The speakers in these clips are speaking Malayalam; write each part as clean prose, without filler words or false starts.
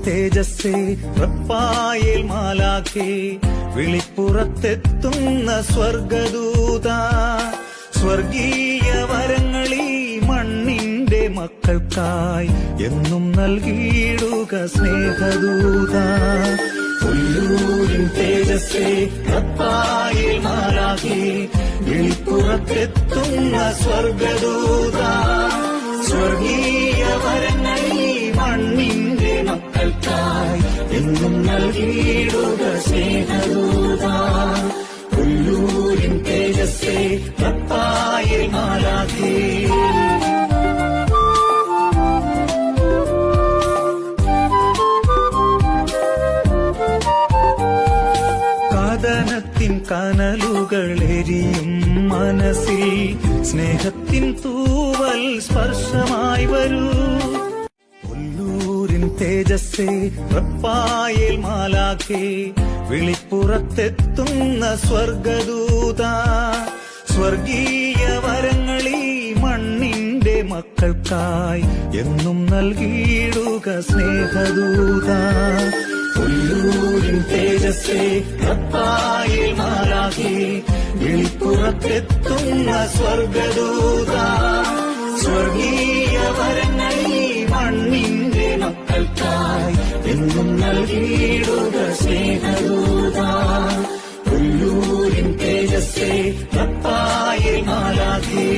തേജസ്സേ റപ്പായേൽ മാലാഖേ വിളിപ്പുറത്തെത്തുന്ന സ്വർഗദൂത സ്വർഗീയ വരങ്ങളീ മണ്ണിന്റെ മക്കൾക്കായി എന്നും നൽകിയിടുക സ്നേഹദൂത ഉല്ലൂരിൻ തേജസ്സേ റപ്പായേൽ മാലാഖേ വിളിപ്പുറത്തെത്തുന്ന സ്വർഗദൂത സ്വർഗീയ വരങ്ങളീ മണ്ണിന്റെ മക്കൾക്കായി എന്നും നൽകിയിടുക സ്നേഹദൂത ഉല്ലൂരിൻ തേജസ്സേ റപ്പായേൽ മാലാഖേ കാദനത്തിൻ കനലുകൾ എരിയും മനസ്സിൽ സ്നേഹത്തിൻ തൂവൽ സ്പർശമായി വരൂ ഉല്ലൂരിൻ തേജസ്സേ റപ്പായേൽ മാലാഖേ വിളിപ്പുറത്തെത്തുന്ന സ്വർഗദൂത സ്വർഗീയ വരങ്ങളീ മണ്ണിന്റെ മക്കൾക്കായി എന്നും നൽകിയിടുക സ്നേഹദൂത ഉല്ലൂരിൻ തേജസ്സേ റപ്പായേൽ മാലാഖേ വിളിപ്പുറത്തെത്തുന്ന സ്വർഗദൂത സ്വർഗീയ വരങ്ങളീ മണ്ണിന്റെ മക്കൾക്കായി എന്നും നൽകിയിടുക സ്നേഹദൂത ഉല്ലൂരിൻ തേജസ്സേ റപ്പായേൽ മാലാഖേ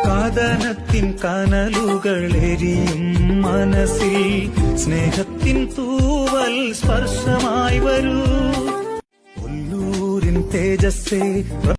കാദനത്തിൻ കനലുകൾ എരിയും മനസ്സിൽ സ്നേഹത്തിൻ തൂവൽ സ്പർശമായി വരൂ ഉല്ലൂരിൻ തേജസ്സേ